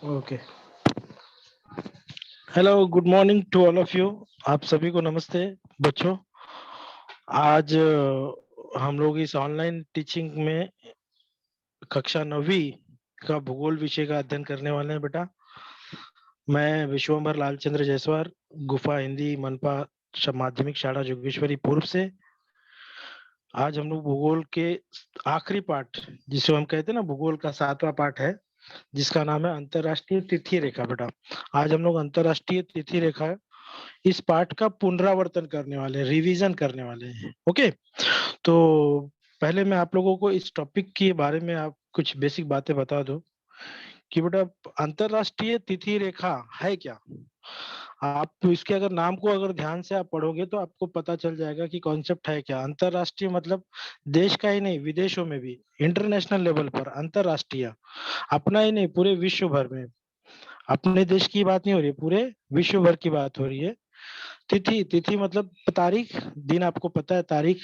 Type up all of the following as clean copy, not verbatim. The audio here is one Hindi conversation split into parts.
Okay. Hello, good morning to all of you. आप सभी को नमस्ते बच्चों। आज हम लोग इस ऑनलाइन टीचिंग में कक्षा 9वीं का भूगोल विषय का अध्ययन करने वाले हैं बेटा। मैं विश्वंभर लालचंद्र जायसवाल, गुफा हिंदी मनपा माध्यमिक शाला जोगेश्वरी पूर्व से। आज हम लोग भूगोल के आखिरी पाठ, जिसे हम कहते हैं ना, भूगोल का 7वां पाठ है, जिसका नाम है अंतरराष्ट्रीय तिथि रेखा। बेटा, आज हम लोग अंतरराष्ट्रीय तिथि रेखा इस पाठ का पुनरावर्तन करने वाले हैं, रिवीजन करने वाले हैं। ओके, तो पहले मैं आप लोगों को इस टॉपिक के बारे में आप कुछ बेसिक बातें बता दो कि बेटा अंतरराष्ट्रीय तिथि रेखा है क्या। आप तो इसके अगर नाम को अगर ध्यान से आप पढ़ोगे तो आपको पता चल जाएगा कि कॉन्सेप्ट है क्या। अंतरराष्ट्रीय मतलब देश का ही नहीं, विदेशों में भी, इंटरनेशनल लेवल पर अंतरराष्ट्रीय, अपना ही नहीं पूरे विश्व भर में। अपने देश की बात नहीं हो रही है, पूरे विश्व भर की बात हो रही है। तिथि, तिथि मतलब तारीख, दिन आपको पता है, तारीख,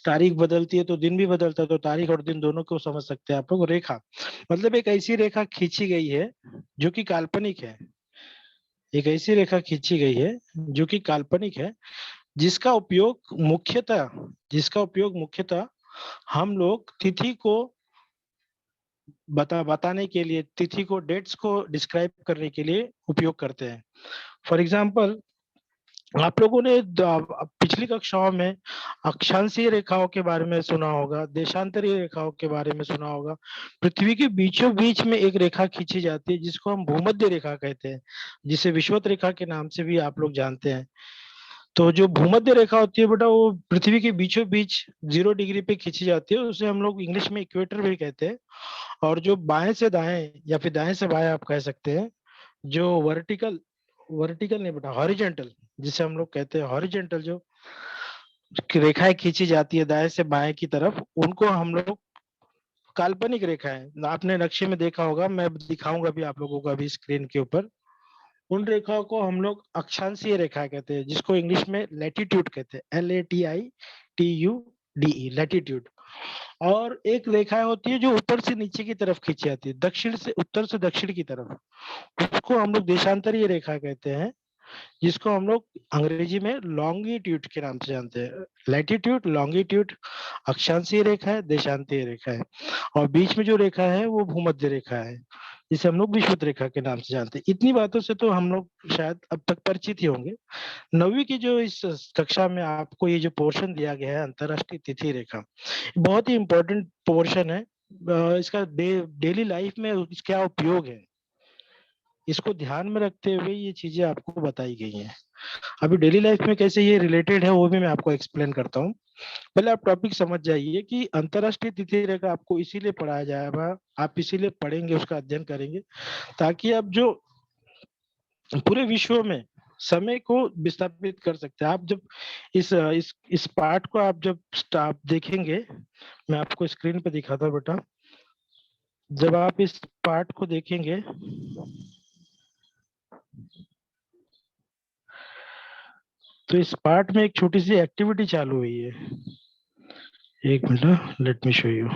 तारीख बदलती है तो दिन भी बदलता है, तो तारीख और दिन दोनों को समझ सकते हैं आप लोग। रेखा मतलब एक ऐसी रेखा खींची गई है जो कि काल्पनिक है। एक ऐसी रेखा खींची गई है जो कि काल्पनिक है, जिसका उपयोग मुख्यतः, जिसका उपयोग मुख्यतः हम लोग तिथि को बताने के लिए, तिथि को, डेट्स को डिस्क्राइब करने के लिए उपयोग करते हैं। फॉर एग्जाम्पल, आप लोगों ने पिछली कक्षाओं में अक्षांशीय रेखाओं के बारे में सुना होगा, देशांतरीय रेखाओं के बारे में सुना होगा। पृथ्वी के बीचों बीच में एक रेखा खींची जाती है जिसको हम भूमध्य रेखा कहते हैं, जिसे विषुवत रेखा के नाम से भी आप लोग जानते हैं। तो जो भूमध्य रेखा होती है बेटा, वो पृथ्वी के बीचों बीच 0 डिग्री पे खींची जाती है, उसे हम लोग इंग्लिश में इक्वेटर भी कहते हैं। और जो बाएं से दाएं या फिर दाएं से बाएं आप कह सकते हैं, जो वर्टिकल, वर्टिकल नहीं बेटा, हॉरिजेंटल, जिसे हम लोग कहते हैं हॉरिजेंटल, जो रेखाएं खींची जाती है दाएं से बाएं की तरफ, उनको हम लोग काल्पनिक रेखा है। आपने नक्शे में देखा होगा, मैं दिखाऊंगा भी आप लोगों को अभी स्क्रीन के ऊपर। उन रेखाओं को हम लोग अक्षांशीय रेखा कहते हैं, जिसको इंग्लिश में लैटिट्यूड कहते हैं, LATITUDE, लैटिट्यूड। और एक रेखा होती है जो ऊपर से नीचे की तरफ खींची जाती है, दक्षिण से उत्तर से दक्षिण की तरफ, उसको हम लोग देशांतरीय रेखा कहते हैं, जिसको हम लोग अंग्रेजी में लॉन्गिट्यूड के नाम से जानते हैं। लैटिट्यूड, लॉन्गिट्यूड अक्षांशीय रेखा है, देशांतीय रेखा है। और बीच में जो रेखा है वो भूमध्य रेखा है, जिसे हम लोग विषुवत रेखा के नाम से जानते हैं। इतनी बातों से तो हम लोग शायद अब तक परिचित ही होंगे। 9वीं की जो इस कक्षा में आपको ये जो पोर्शन दिया गया है, अंतरराष्ट्रीय तिथि रेखा, बहुत ही इम्पोर्टेंट पोर्शन है। इसका डेली लाइफ में क्या उपयोग है, इसको ध्यान में रखते हुए ये चीजें आपको बताई गई हैं। अभी डेली लाइफ में कैसे ये रिलेटेड है वो भी मैं आपको एक्सप्लेन करता हूँ। पहले आप टॉपिक समझ जाइए कि अंतरराष्ट्रीय तिथि रेखा आपको इसीलिए पढ़ाया जाएगा, आप इसीलिए पढ़ेंगे, उसका अध्ययन करेंगे, ताकि आप जो पूरे विश्व में समय को विस्थापित कर सकते हैं। आप जब इस पार्ट को आप जब आप देखेंगे, मैं आपको स्क्रीन पे दिखाता हूँ बेटा। जब आप इस पार्ट को देखेंगे तो इस पार्ट में एक छोटी सी एक्टिविटी चालू हुई है। एक minute, let me show you.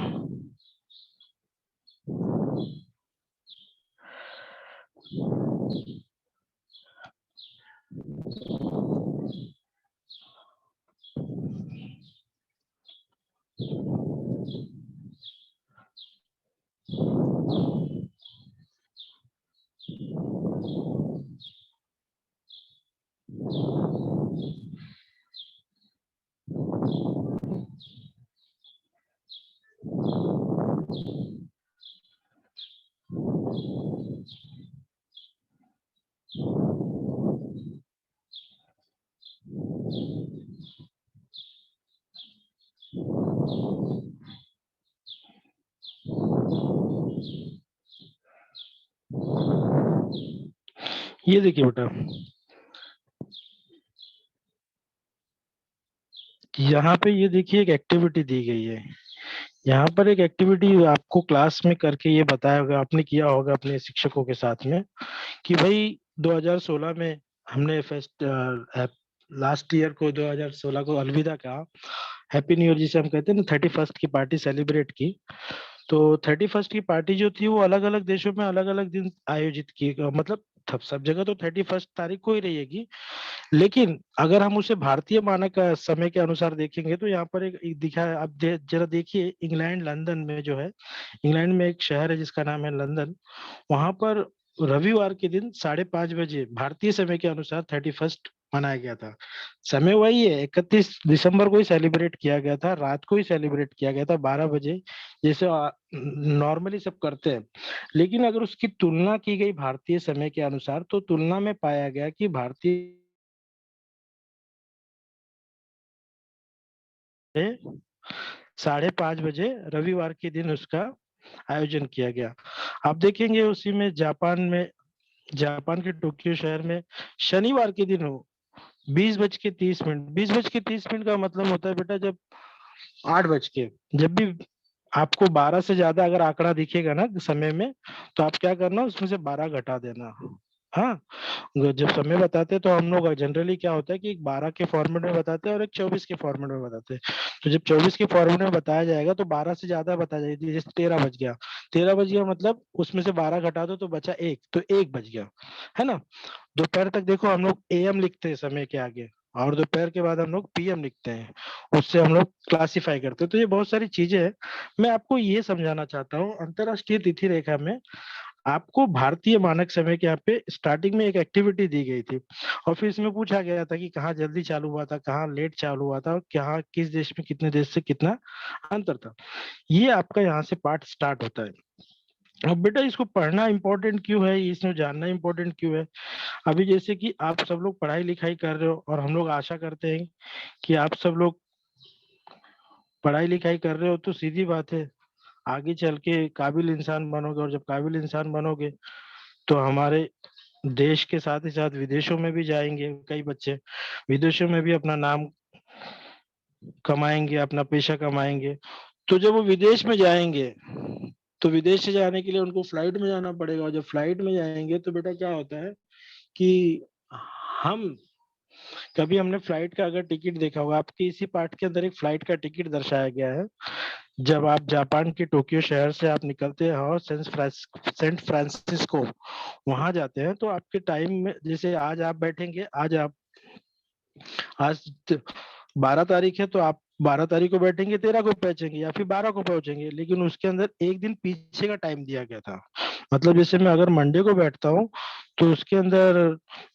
ये देखिए बेटा, यहाँ पे ये देखिए एक एक्टिविटी दी गई है। यहाँ पर एक एक्टिविटी आपको क्लास में करके ये बताया होगा, आपने किया होगा अपने शिक्षकों के साथ में, कि भाई 2016 में हमने फेस्ट लास्ट ईयर को, 2016 को अलविदा कहा, हैप्पी न्यू ईयर जिसे हम कहते हैं ना, 31st की पार्टी सेलिब्रेट की। तो 31st की पार्टी जो थी वो अलग अलग देशों में अलग अलग दिन आयोजित की, मतलब सब जगह तो 31st तारीख को ही रहेगी, लेकिन अगर हम उसे भारतीय मानक समय के अनुसार देखेंगे तो यहाँ पर एक दिखा है। अब जरा देखिए, इंग्लैंड लंदन में जो है, इंग्लैंड में एक शहर है जिसका नाम है लंदन। वहां पर रविवार के दिन 5:30 बजे भारतीय समय के अनुसार 31st मनाया गया था। समय वही है, 31 दिसंबर को ही सेलिब्रेट किया गया था, रात को ही सेलिब्रेट किया गया था 12 बजे, जैसे नॉर्मली सब करते हैं। लेकिन अगर उसकी तुलना की गई भारतीय समय के अनुसार, तो तुलना में पाया गया कि भारतीय 5:30 बजे रविवार के दिन उसका आयोजन किया गया। आप देखेंगे उसी में जापान के टोक्यो शहर में शनिवार के दिन हो 20:30, 20:30 का मतलब होता है बेटा, जब 8 बज के, जब भी आपको 12 से ज्यादा अगर आंकड़ा दिखेगा ना समय में, तो आप क्या करना, उसमें से 12 घटा देना। हाँ, जब समय बताते हैं तो हम लोग जनरली क्या होता है कि एक 12 के फॉर्मेट में बताते हैं और एक 24 के फॉर्मेट में बताते हैं। तो जब 24 के फॉर्मेट में बताया जाएगा तो 12 से ज्यादा बताया जाएगा, जैसे 13 बज गया, 13 बज गया मतलब उसमें से 12 घटा दो तो बचा एक, तो 1 बज गया, है ना। दोपहर तक देखो हम लोग एएम लिखते हैं समय के आगे, और दोपहर के बाद हम लोग पीएम लिखते हैं, उससे हम लोग क्लासिफाई करते हैं। तो ये बहुत सारी चीजें हैं। मैं आपको ये समझाना चाहता हूँ, अंतरराष्ट्रीय तिथि रेखा में आपको भारतीय मानक समय के यहाँ पे स्टार्टिंग में एक एक्टिविटी दी गई थी, और फिर इसमें पूछा गया था कि कहाँ जल्दी चालू हुआ था, कहाँ लेट चालू हुआ था, और कहाँ किस देश में कितने देश से कितना अंतर था। ये आपका यहाँ से पार्ट स्टार्ट होता है। अब बेटा इसको पढ़ना इंपॉर्टेंट क्यों है, इसमें जानना इंपॉर्टेंट क्यों है? अभी जैसे कि आप सब लोग पढ़ाई लिखाई कर रहे हो, और हम लोग आशा करते हैं कि आप सब लोग पढ़ाई लिखाई कर रहे हो, तो सीधी बात है आगे चल के काबिल इंसान बनोगे, और जब काबिल इंसान बनोगे तो हमारे देश के साथ ही साथ विदेशों में भी जाएंगे कई बच्चे, विदेशों में भी अपना नाम कमाएंगे, अपना पेशा कमाएंगे। तो जब वो विदेश में जाएंगे, तो विदेश से जाने के लिए उनको फ्लाइट में जाना पड़ेगा, और जब फ्लाइट में जाएंगे तो बेटा क्या होता है कि हम कभी हमने फ्लाइट का अगर टिकट देखा होगा, आपके इसी पार्ट के अंदर एक फ्लाइट का टिकट दर्शाया गया है। जब आप जापान के टोक्यो शहर से आप निकलते हैं और सेंट फ्रांसिस्को वहां जाते हैं, तो आपके टाइम में, जैसे आज आप बैठेंगे, आज 12 तारीख है, तो आप 12 तारीख को बैठेंगे, 13 को पहुंचेंगे या फिर 12 को पहुंचेंगे, लेकिन उसके अंदर एक दिन पीछे का टाइम दिया गया था। मतलब जैसे मैं अगर मंडे को बैठता हूँ, तो उसके अंदर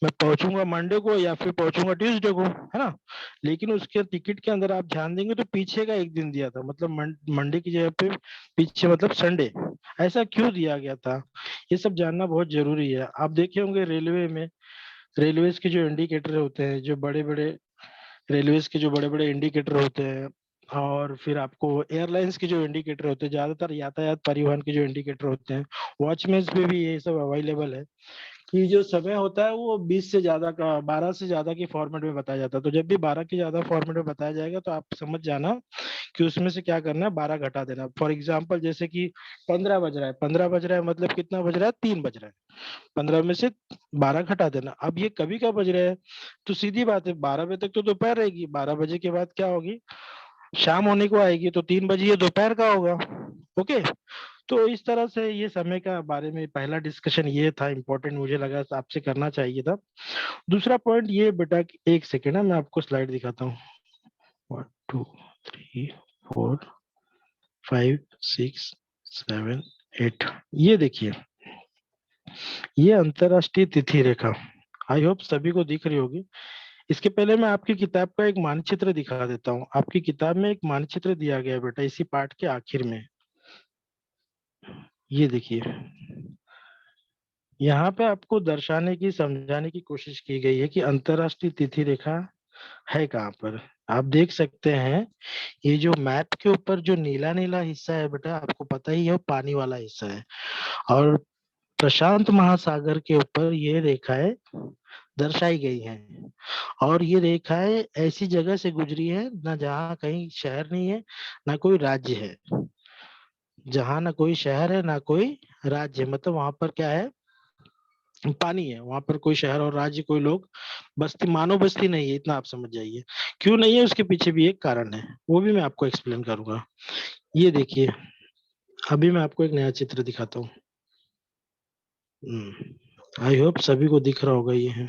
मैं पहुंचूंगा मंडे को या फिर पहुंचूंगा ट्यूसडे को, है ना। लेकिन उसके टिकट के अंदर आप ध्यान देंगे तो पीछे का एक दिन दिया था, मतलब मंडे की जगह पे पीछे मतलब संडे। ऐसा क्यों दिया गया था, ये सब जानना बहुत जरूरी है। आप देखे होंगे रेलवे में, रेलवेज के जो इंडिकेटर होते हैं, जो बड़े बड़े रेलवेज के जो बड़े बड़े इंडिकेटर होते हैं, और फिर आपको एयरलाइंस के जो इंडिकेटर होते हैं, ज्यादातर यातायात परिवहन के जो इंडिकेटर होते हैं, वॉचमैन पे भी ये सब अवेलेबल है कि जो समय होता है वो 20 से ज्यादा का, 12 से ज्यादा के फॉर्मेट में बताया जाता है। तो जब भी 12 के ज्यादा फॉर्मेट में बताया जाएगा तो आप समझ जाना कि उसमें से क्या करना है, 12 घटा देना। फॉर एग्जाम्पल जैसे कि 15 बज रहा है, 15 बज रहा है मतलब कितना बज रहा है, 3 बज रहा है, 15 में से 12 घटा देना। अब ये कभी का बज रहे हैं, तो सीधी बात है 12 बजे तक तो दोपहर रहेगी, 12 बजे के बाद क्या होगी, शाम होने को आएगी, तो 3 बजे ये दोपहर का होगा। ओके, तो इस तरह से ये समय का बारे में पहला डिस्कशन ये था, इम्पोर्टेंट मुझे लगा आपसे करना चाहिए था। दूसरा पॉइंट ये बेटा एक सेकेंड है, मैं आपको स्लाइड दिखाता हूँ। 1 2 3 4 5 6 7 8, ये देखिए, ये अंतरराष्ट्रीय तिथि रेखा, आई होप सभी को दिख रही होगी। इसके पहले मैं आपकी किताब का एक मानचित्र दिखा देता हूँ। आपकी किताब में एक मानचित्र दिया गया है बेटा, इसी पाठ के आखिर में, ये देखिए। यहाँ पे आपको दर्शाने की, समझाने की कोशिश की गई है कि अंतरराष्ट्रीय तिथि रेखा है कहाँ पर। आप देख सकते हैं, ये जो मैप के ऊपर जो नीला नीला हिस्सा है बेटा, आपको पता ही है वो पानी वाला हिस्सा है, और प्रशांत महासागर के ऊपर ये रेखाएं दर्शाई गई हैं। और ये रेखाएं ऐसी जगह से गुजरी है ना जहाँ कहीं शहर नहीं है, ना कोई राज्य है, जहाँ ना कोई शहर है ना कोई राज्य है, मतलब वहां पर क्या है, पानी है, वहां पर कोई शहर और राज्य, कोई लोग बस्ती, मानव बस्ती नहीं है, इतना आप समझ जाइए। क्यों नहीं है उसके पीछे भी एक कारण है, वो भी मैं आपको एक्सप्लेन करूंगा। ये देखिए, अभी मैं आपको एक नया चित्र दिखाता हूँ। आई होप सभी को दिख रहा होगा ये है।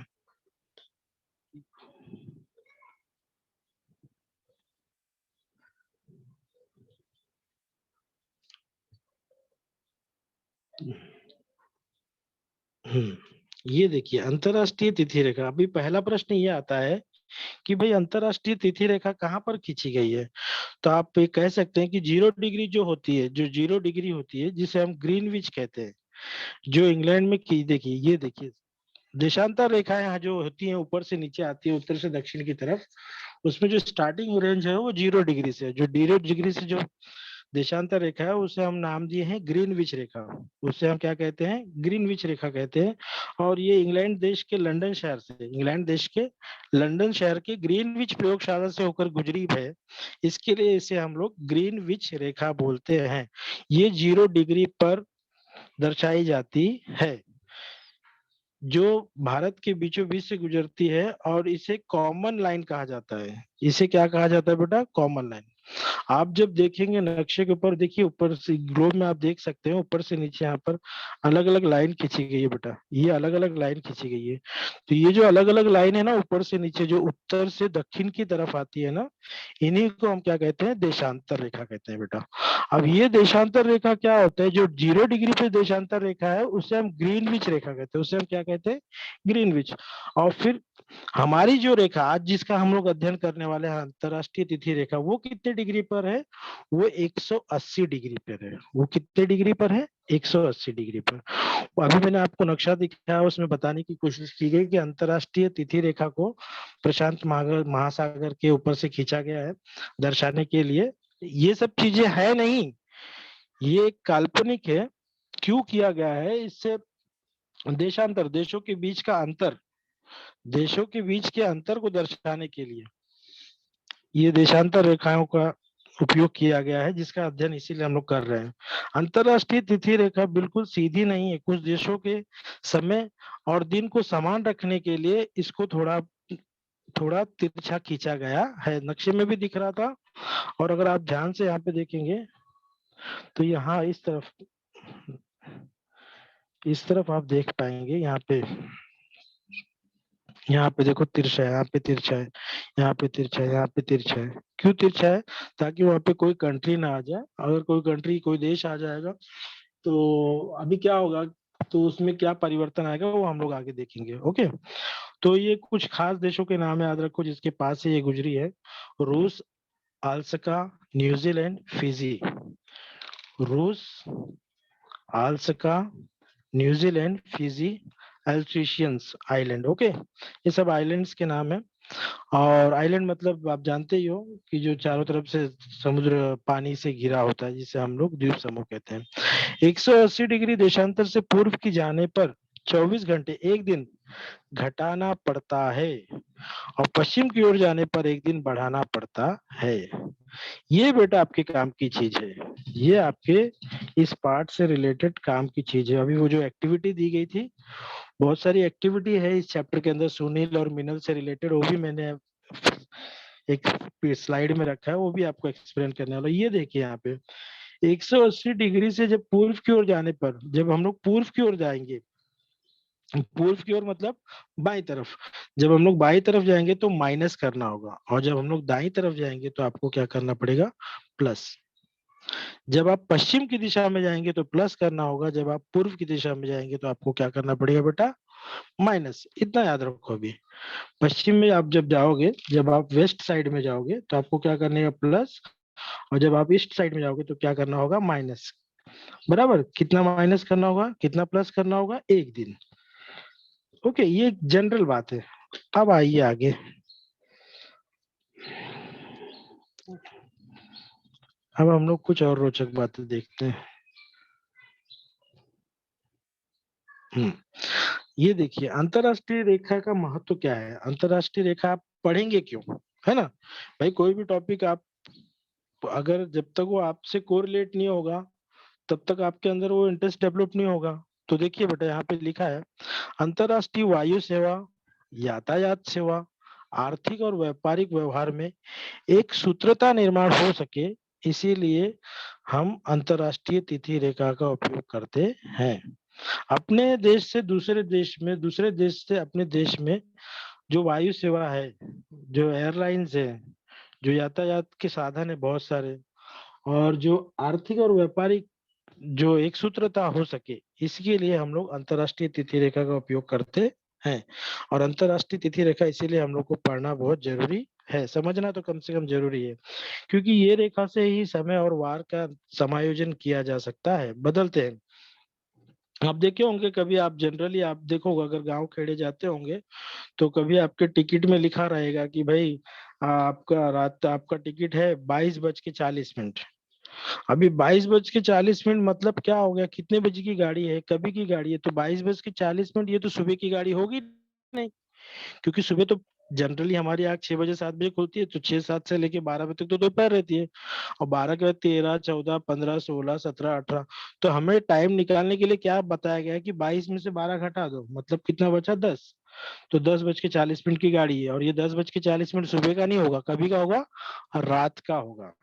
ये देखिए अंतरराष्ट्रीय तिथि रेखा। अभी पहला प्रश्न ये आता है कि भाई अंतरराष्ट्रीय तिथि रेखा कहाँ पर खींची गई है। तो आप ये कह सकते हैं कि 0 डिग्री जो होती है, जो 0 डिग्री होती है, जिसे हम ग्रीनविच कहते हैं, जो इंग्लैंड में की, देखिए ये देखिए देशांतर रेखा यहाँ जो होती है ऊपर से नीचे आती है उत्तर से दक्षिण की तरफ, उसमें जो स्टार्टिंग रेंज है वो 0 डिग्री से है। जो 0 डिग्री से जो देशांतर रेखा है उसे हम नाम दिए हैं ग्रीनविच रेखा। उसे हम क्या कहते हैं, ग्रीनविच रेखा कहते हैं। और ये इंग्लैंड देश के लंदन शहर से, इंग्लैंड देश के लंदन शहर के ग्रीनविच प्रयोगशाला से होकर गुजरी है। इसके लिए इसे हम लोग ग्रीनविच रेखा बोलते हैं। ये 0 डिग्री पर दर्शाई जाती है, जो भारत के बीचों बीच से गुजरती है। और इसे कॉमन लाइन कहा जाता है। इसे क्या कहा जाता है बेटा, कॉमन लाइन। आप जब देखेंगे नक्शे के ऊपर, देखिए ऊपर से ग्लोब में आप देख सकते हैं ऊपर से नीचे यहाँ पर अलग अलग लाइन खींची गई है बेटा, ये अलग अलग लाइन खींची गई है। तो ये जो अलग अलग लाइन है ना ऊपर से नीचे, जो उत्तर से दक्षिण की तरफ आती है ना, इन्हीं को हम क्या कहते हैं, देशांतर रेखा कहते हैं बेटा। अब ये देशांतर रेखा क्या होता है, जो 0 डिग्री पे देशांतर रेखा है उसे हम ग्रीनविच रेखा कहते हैं, उसे हम क्या कहते हैं, ग्रीनविच। और फिर हमारी जो रेखा आज जिसका हम लोग अध्ययन करने वाले हैं, अंतरराष्ट्रीय तिथि रेखा, वो कितने डिग्री पर है, वो 180 डिग्री पर है। वो कितने डिग्री पर है, 180 डिग्री पर। अभी मैंने आपको नक्शा दिखाया, उसमें बताने की कोशिश की गई कि अंतरराष्ट्रीय तिथि रेखा को प्रशांत महासागर के ऊपर से खींचा गया है दर्शाने के लिए। ये सब चीजें है नहीं, ये एक काल्पनिक है। क्यों किया गया है, इससे देशांतर, देशों के बीच का अंतर, देशों के बीच के अंतर को दर्शाने के लिए ये देशांतर रेखाओं का उपयोग किया गया है, जिसका अध्ययन इसीलिए हम लोग कर रहे हैं। अंतरराष्ट्रीय तिथि रेखा बिल्कुल सीधी नहीं है। कुछ देशों के समय और दिन को समान रखने के लिए इसको थोड़ा थोड़ा तिरछा खींचा गया है, नक्शे में भी दिख रहा था। और अगर आप ध्यान से यहाँ पे देखेंगे तो यहाँ इस तरफ आप देख पाएंगे, यहाँ पे देखो तिरछा है, यहाँ पे तिरछा है, यहाँ पे तिरछा है, यहाँ पे तिरछा है। क्यों तिरछा है, ताकि वहाँ पे कोई कंट्री ना आ जाए। अगर कोई कंट्री, कोई देश आ जाएगा तो अभी क्या होगा, तो उसमें क्या परिवर्तन आएगा वो हम लोग आगे देखेंगे। ओके, तो ये कुछ खास देशों के नाम याद रखो जिसके पास से ये गुजरी है। रूस, अलास्का, न्यूजीलैंड, फिजी। रूस, Alaska, New Zealand, Fiji, Aleutians island. Okay, ये सब आइलैंड्स के नाम है। और आइलैंड मतलब आप जानते ही हो कि जो चारों तरफ से समुद्र पानी से घिरा होता है, जिसे हम लोग द्वीप समूह कहते हैं। 180 डिग्री देशांतर से पूर्व की जाने पर 24 घंटे एक दिन घटाना पड़ता है, और पश्चिम की ओर जाने पर एक दिन बढ़ाना पड़ता है। ये बेटा आपके काम की चीज है, ये आपके इस पार्ट से रिलेटेड काम की चीज है। अभी वो जो एक्टिविटी दी गई थी, बहुत सारी एक्टिविटी है इस चैप्टर के अंदर, सुनील और मिनल से रिलेटेड, वो भी मैंने एक स्लाइड में रखा है, वो भी आपको एक्सप्लेन करने वाला। ये देखिए यहाँ पे 180 डिग्री से जब पूर्व की ओर जाने पर, जब हम लोग पूर्व की ओर जाएंगे, पूर्व की ओर मतलब बाई तरफ, जब हम लोग बाई तरफ जाएंगे तो माइनस करना होगा, और जब हम लोग दाई तरफ जाएंगे तो आपको क्या करना पड़ेगा, प्लस। जब आप पश्चिम की दिशा में जाएंगे तो प्लस करना होगा, जब आप पूर्व की दिशा में जाएंगे तो आपको क्या करना पड़ेगा बेटा, माइनस। इतना याद रखो। अभी पश्चिम में आप जब जाओगे, जब आप वेस्ट साइड में जाओगे तो आपको क्या करने का, प्लस। और जब आप ईस्ट साइड में जाओगे तो क्या करना होगा, माइनस। बराबर, कितना माइनस करना होगा, कितना प्लस करना होगा, एक दिन। ओके, ये जनरल बात है। अब आइए आगे। अब हम लोग कुछ और रोचक बातें देखते हैं। हम्म, ये देखिए अंतरराष्ट्रीय रेखा का महत्व क्या है। अंतरराष्ट्रीय रेखा आप पढ़ेंगे क्यों, है ना भाई। कोई भी टॉपिक आप, अगर जब तक वो आपसे कोरिलेट नहीं होगा तब तक आपके अंदर वो इंटरेस्ट डेवलप नहीं होगा। तो देखिए बेटा यहाँ पे लिखा है, अंतरराष्ट्रीय वायु सेवा, यातायात सेवा, आर्थिक और व्यापारिक व्यवहार में एक सूत्रता निर्माण हो सके, इसीलिए हम अंतर्राष्ट्रीय तिथि रेखा का उपयोग करते हैं। अपने देश से दूसरे देश में, दूसरे देश से अपने देश में जो वायु सेवा है, जो एयरलाइंस है, जो यातायात के साधन है बहुत सारे, और जो आर्थिक और व्यापारिक जो एक सूत्रता हो सके, इसके लिए हम लोग अंतर्राष्ट्रीय तिथि रेखा का उपयोग करते हैं। और अंतर्राष्ट्रीय तिथि रेखा इसीलिए हम लोग को पढ़ना बहुत जरूरी है, समझना तो कम से कम जरूरी है, क्योंकि ये रेखा से ही समय और वार का समायोजन किया जा सकता है, बदलते हैं। आप देखे होंगे कभी, आप जनरली आप देखोगे अगर गांव खेड़े जाते होंगे तो कभी आपके टिकट में लिखा रहेगा कि भाई आपका रात आपका टिकट है 22:40। अभी 22:40 मतलब क्या हो गया, कितने बजे की गाड़ी है, कभी की गाड़ी है, तो 22:40, ये तो सुबह की गाड़ी होगी नहीं, क्योंकि सुबह तो जनरली हमारी आँख 6 बजे 7 बजे खुलती है, तो 6 7 से लेके 12 बजे तक तो दोपहर रहती है। और 12 के बाद 13 14 15 16 17 18, तो हमें टाइम निकालने के लिए क्या बताया गया है कि 22 में से 12 घटा दो, मतलब कितना बचा, 10। तो 10:40 की गाड़ी है, और ये 10:40 सुबह का नहीं होगा, कभी का होगा, रात का होगा।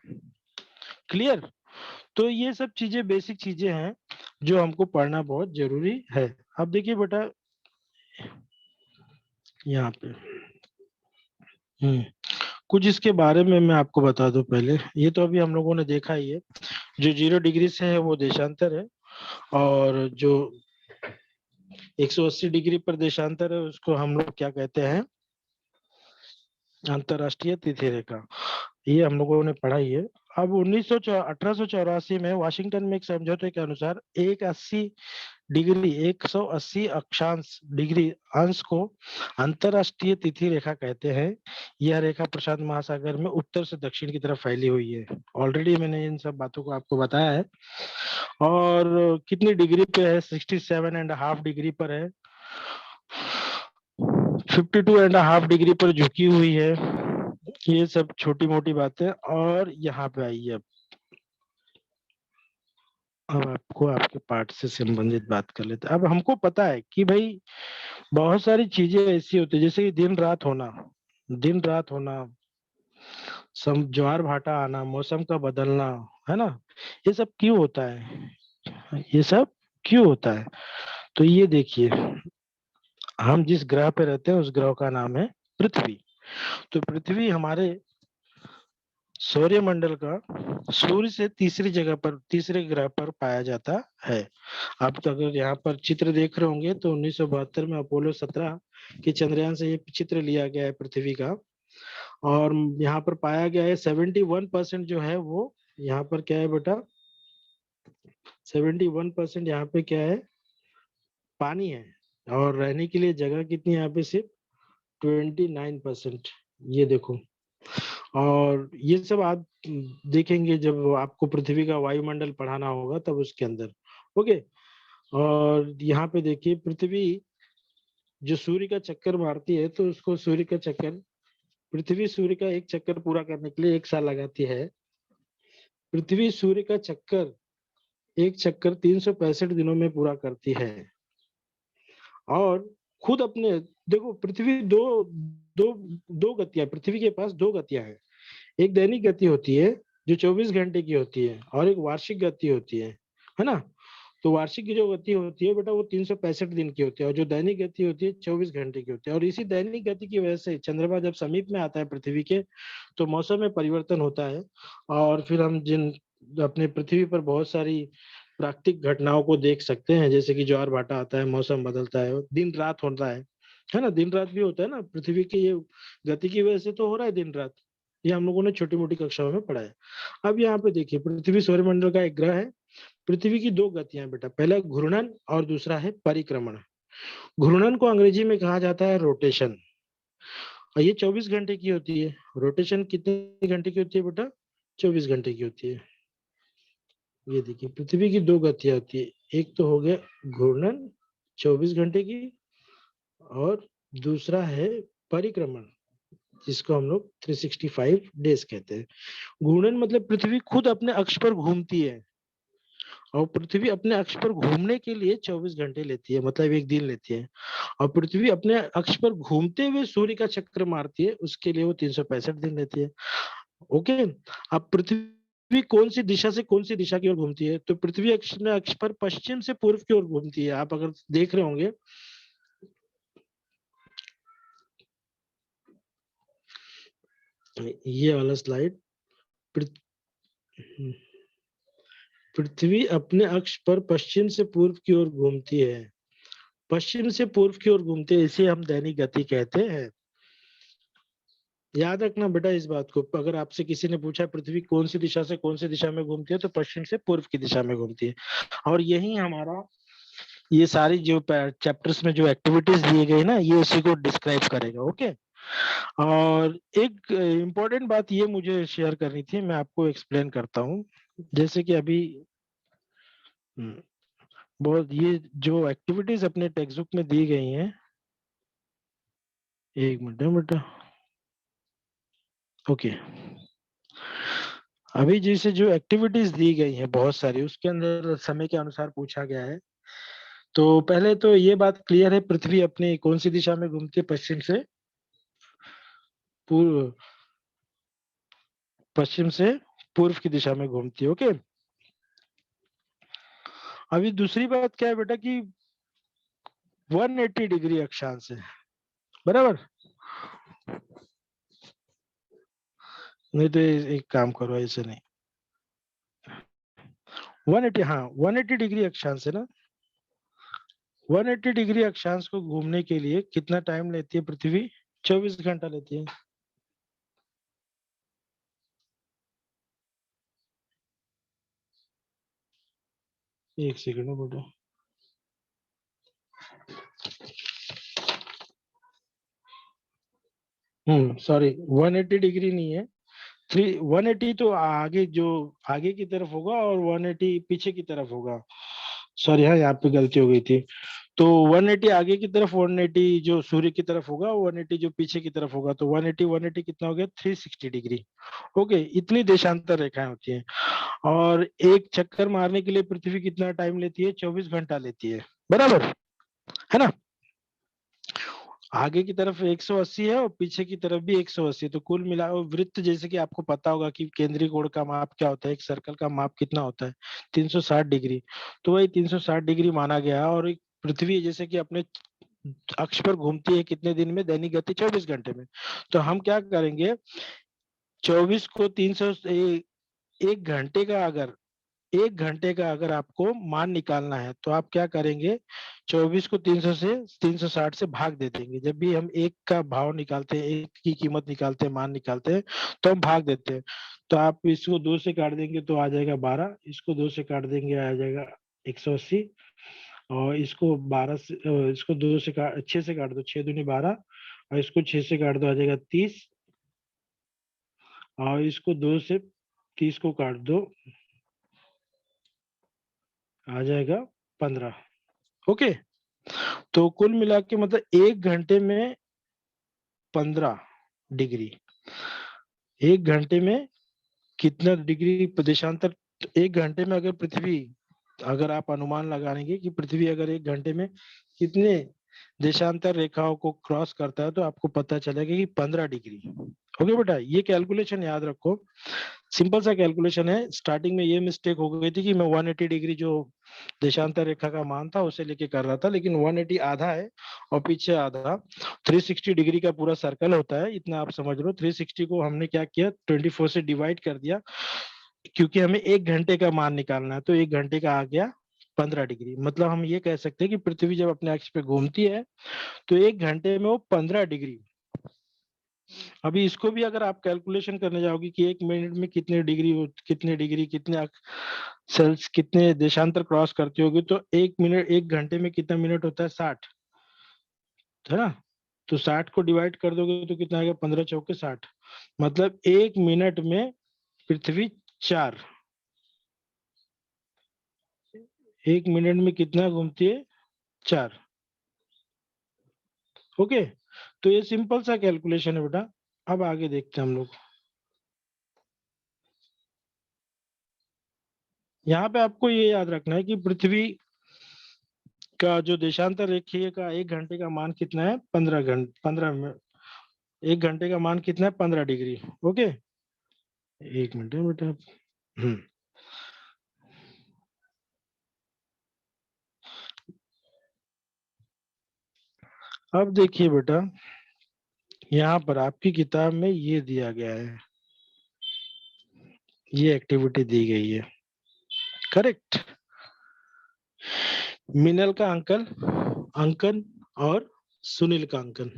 क्लियर? तो ये सब चीजें बेसिक चीजें हैं जो हमको पढ़ना बहुत जरूरी है। अब देखिए बेटा, यहाँ पे कुछ इसके बारे में मैं आपको बता दूं पहले। ये तो अभी हम लोगों ने देखा ही है, जो 0 डिग्री से है वो देशांतर है, और जो 180 डिग्री पर देशांतर है उसको हम लोग क्या कहते हैं, अंतरराष्ट्रीय तिथि रेखा। ये हम लोगों ने पढ़ा ही है। अब 1884 में वाशिंगटन में एक समझौते के अनुसार 180 अक्षांश डिग्री अंश को अंतरराष्ट्रीय तिथि रेखा कहते हैं। यह रेखा प्रशांत महासागर में उत्तर से दक्षिण की तरफ फैली हुई है। ऑलरेडी मैंने इन सब बातों को आपको बताया है। और कितनी डिग्री पे है, 67.5 डिग्री पर है, 52.5 डिग्री पर झुकी हुई है। ये सब छोटी मोटी बातें। और यहाँ पे आइए, अब आपको आपके पाठ से संबंधित बात कर लेते हैं। अब हमको पता है कि भाई बहुत सारी चीजें ऐसी होती है, जैसे कि दिन रात होना, ज्वार भाटा आना, मौसम का बदलना, है ना, ये सब क्यों होता है, ये सब क्यों होता है। तो ये देखिए, हम जिस ग्रह पे रहते हैं उस ग्रह का नाम है पृथ्वी। तो पृथ्वी हमारे सौर्यमंडल का सूर्य से तीसरे ग्रह पर पाया जाता है। आप तो अगर यहाँ पर चित्र देख रहे होंगे तो 1972 में अपोलो 17 के चंद्रयान से ये चित्र लिया गया है पृथ्वी का। और यहाँ पर पाया गया है 71% जो है वो यहाँ पर क्या है बेटा, 71% यहाँ पे क्या है, पानी है। और रहने के लिए जगह कितनी है यहाँ पे, सिर्फ 29%। ये देखो। और ये सब आप देखेंगे जब आपको पृथ्वी का वायुमंडल पढ़ाना होगा तब उसके अंदर। ओके। और यहाँ पे देखिए, पृथ्वी जो सूर्य का चक्कर मारती है तो उसको सूर्य का चक्कर, पृथ्वी सूर्य का एक चक्कर पूरा करने के लिए 1 साल लगाती है। पृथ्वी सूर्य का चक्कर एक चक्कर 365 दिनों में पूरा करती है। और खुद अपने देखो, पृथ्वी दो दो दो गतियां, पृथ्वी के पास 2 गतियां हैं। एक दैनिक गति होती है जो 24 घंटे की होती है, और एक वार्षिक गति होती है ना। तो वार्षिक की जो गति होती है बेटा वो 365 दिन की होती है, और जो दैनिक गति होती है 24 घंटे की होती है। और इसी दैनिक गति की वजह से चंद्रमा जब समीप में आता है पृथ्वी के, तो मौसम में परिवर्तन होता है। और फिर हम जिन अपने पृथ्वी पर बहुत सारी प्राकृतिक घटनाओं को देख सकते हैं, जैसे कि ज्वार भाटा आता है, मौसम बदलता है, दिन रात होता है ना, दिन रात भी होता है ना, पृथ्वी की ये गति की वजह से तो हो रहा है दिन रात। ये हम लोगों ने छोटी मोटी कक्षाओं में पढ़ा है। अब यहाँ पे देखिए, पृथ्वी सौरमंडल का एक ग्रह है। पृथ्वी की 2 गतियां बेटा, पहला घूर्णन और दूसरा है परिक्रमण। घूर्णन को अंग्रेजी में कहा जाता है रोटेशन, और ये 24 घंटे की होती है। रोटेशन कितने घंटे की होती है बेटा, 24 घंटे की होती है। ये देखिए, पृथ्वी की 2 गतियां होती है, एक तो हो गया घूर्णन 24 घंटे की, और दूसरा है परिक्रमण, जिसको हम लोग 365 डेज कहते हैं। घूर्णन मतलब पृथ्वी खुद अपने अक्ष पर घूमती है, और पृथ्वी अपने अक्ष पर घूमने के लिए 24 घंटे लेती है, मतलब एक दिन लेती है। और पृथ्वी अपने अक्ष पर घूमते हुए सूर्य का चक्कर मारती है, उसके लिए वो 365 दिन लेती है। ओके। अब पृथ्वी पृथ्वी कौन सी दिशा से कौन सी दिशा की ओर घूमती है? तो पृथ्वी अक्ष पर पश्चिम से पूर्व की ओर घूमती है। आप अगर देख रहे होंगे ये वाला स्लाइड, पृथ्वी अपने अक्ष पर पश्चिम से पूर्व की ओर घूमती है। पश्चिम से पूर्व की ओर घूमते हैं, इसे हम दैनिक गति कहते हैं। याद रखना बेटा इस बात को, अगर आपसे किसी ने पूछा पृथ्वी कौन सी दिशा से कौन सी दिशा में घूमती है, तो पश्चिम से पूर्व की दिशा में घूमती है। और यही हमारा ये सारी जो चैप्टर्स में जो एक्टिविटीज दिए गए ना, ये उसी को डिस्क्राइब करेगा। ओके। और एक इम्पोर्टेंट बात ये मुझे शेयर करनी थी, मैं आपको एक्सप्लेन करता हूँ। जैसे कि अभी बहुत ये जो एक्टिविटीज अपने टेक्स्ट बुक में दी गई हैं, एक मिनट बेटा। ओके। अभी जैसे जो एक्टिविटीज दी गई हैं बहुत सारी, उसके अंदर समय के अनुसार पूछा गया है। तो पहले तो ये बात क्लियर है, पृथ्वी अपनी कौन सी दिशा में घूमती है? पश्चिम से पूर्व, पश्चिम से पूर्व की दिशा में घूमती है। ओके। अभी दूसरी बात क्या है बेटा कि 180 डिग्री अक्षांश है, बराबर? नहीं तो एक काम करो, ऐसे नहीं, 180, हाँ 180 डिग्री अक्षांश है ना। 180 डिग्री अक्षांश को घूमने के लिए कितना टाइम लेती है पृथ्वी? 24 घंटा लेती है। एक सेकंड में बेटा, सॉरी, 180 डिग्री नहीं है, 180 तो आगे, जो आगे की तरफ होगा, और 180 पीछे की तरफ होगा। सॉरी, हाँ यहाँ पे गलती हो गई थी। तो 180 आगे की तरफ, 180 जो सूर्य की तरफ होगा, 180 जो पीछे की तरफ होगा। तो 180 180 कितना हो गया? 360 डिग्री। ओके, इतनी देशांतर रेखाएं होती हैं। और एक चक्कर मारने के लिए पृथ्वी कितना टाइम लेती है? 24 घंटा लेती है, बराबर है ना। आगे की तरफ 180 है और पीछे की तरफ भी 180, तो कुल मिला वृत्त, जैसे कि आपको पता होगा कि केंद्रीय कोण का माप क्या होता है, एक सर्कल का माप कितना होता है? 360 डिग्री। तो वही 360 डिग्री माना गया। और एक पृथ्वी जैसे कि अपने अक्ष पर घूमती है कितने दिन में? दैनिक गति 24 घंटे में। तो हम क्या करेंगे, 24 को 300, एक घंटे का अगर, एक घंटे का अगर आपको मान निकालना है, तो आप क्या करेंगे, 24 को 300 से 360 से भाग दे देंगे। जब भी हम एक का भाव निकालते हैं, एक की कीमत निकालते हैं, मान निकालते हैं, तो हम भाग देते हैं। तो आप इसको 2 से काट देंगे तो आ जाएगा 12, इसको 2 से काट देंगे आ जाएगा 180, और इसको 12 से इसको 2 से 6 से काट दो, 6 दूनी 12, और इसको 6 से काट दो आ जाएगा 30, और इसको 2 से 30 को काट दो आ जाएगा 15। ओके। तो कुल मिला के मतलब एक घंटे में 15 डिग्री, एक घंटे में कितना डिग्री देशांतर? एक घंटे में अगर पृथ्वी, अगर आप अनुमान लगाएंगे कि पृथ्वी अगर एक घंटे में कितने देशांतर रेखाओं को क्रॉस करता है, तो आपको पता चलेगा कि 15 डिग्री। ओके बेटा, ये कैलकुलेशन याद रखो, सिंपल सा कैलकुलेशन है। स्टार्टिंग में ये मिस्टेक हो गई थी कि मैं 180 डिग्री जो देशांतर रेखा का मान था उसे लेके कर रहा था, लेकिन 180 आधा है और पीछे आधा। 360 डिग्री का पूरा सर्कल होता है, इतना आप समझ लो। 360 को हमने क्या किया, 24 से डिवाइड कर दिया, क्योंकि हमें एक घंटे का मान निकालना है। तो एक घंटे का आ गया 15 डिग्री। मतलब हम ये कह सकते हैं कि पृथ्वी जब अपने अक्ष पे घूमती है, तो एक घंटे में वो 15 डिग्री। अभी इसको भी अगर आप कैलकुलेशन करने जाओगे कि एक मिनट में कितने डिग्री, कितने डिग्री, कितने सेल्स, कितने देशांतर क्रॉस करती होगी, तो एक मिनट, एक घंटे में कितना मिनट होता है? 60, है ना। तो 60 को डिवाइड कर दोगे तो कितना आएगा? 15 चौके 60। मतलब एक मिनट में पृथ्वी 4, एक मिनट में कितना घूमती है? 4। ओके। तो ये सिंपल सा कैलकुलेशन है बेटा। अब आगे देखते हैं हम लोग। यहाँ पे आपको ये याद रखना है कि पृथ्वी का जो देशांतर रेखीय का एक घंटे का मान कितना है? 15 मिनट। एक घंटे का मान कितना है? 15 डिग्री। ओके। एक मिनट है बेटा। हम्म। अब देखिए बेटा, यहाँ पर आपकी किताब में ये दिया गया है, ये एक्टिविटी दी गई है, करेक्ट। मिनल का अंकल अंकन और सुनील का अंकन,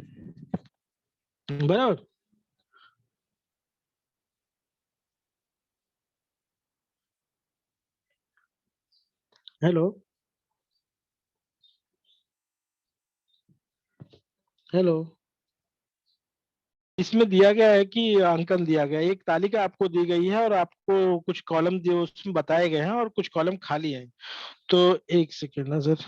बराबर। Hello, hello. इसमें दिया गया है कि अंकन दिया गया है, एक तालिका आपको दी गई है और आपको कुछ कॉलम दिए उसमें बताए गए हैं और कुछ कॉलम खाली हैं। तो एक सेकेंड ना सर।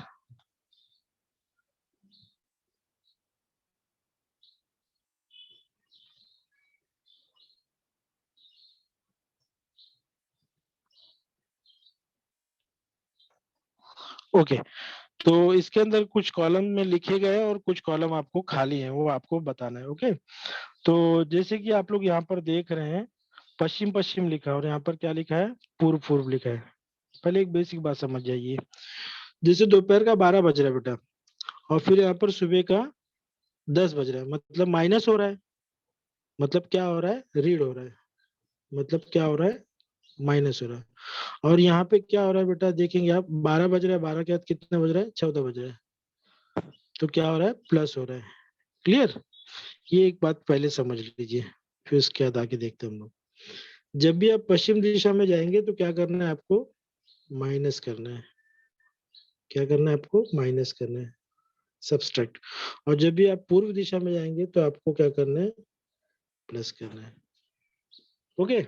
ओके, तो इसके अंदर कुछ कॉलम में लिखे गए हैं और कुछ कॉलम आपको खाली हैं, वो आपको बताना है। ओके, तो जैसे कि आप लोग यहाँ पर देख रहे हैं, पश्चिम पश्चिम लिखा है और यहाँ पर क्या लिखा है, पूर्व पूर्व लिखा है। पहले एक बेसिक बात समझ जाइए। जैसे दोपहर का 12 बज रहा है बेटा, और फिर यहाँ पर सुबह का 10 बज रहा है, मतलब माइनस हो रहा है। मतलब क्या हो रहा है, रीड हो रहा है। मतलब क्या हो रहा है, माइनस हो रहा है। और यहाँ पे क्या हो रहा है बेटा, देखेंगे आप, 12 बज रहा है, 12 के बाद कितना बज रहा है, 14 बज रहा है। तो क्या हो रहा है, प्लस हो रहा है। क्लियर। ये एक बात पहले समझ लीजिए, फिर उसके बाद आगे देखते हैं हम लोग। जब भी आप पश्चिम दिशा में जाएंगे तो क्या करना है आपको, माइनस करना है। क्या करना है आपको, माइनस करना है, सब्सट्रैक्ट। और जब भी आप पूर्व दिशा में जाएंगे तो आपको क्या करना है, प्लस करना है। ओके।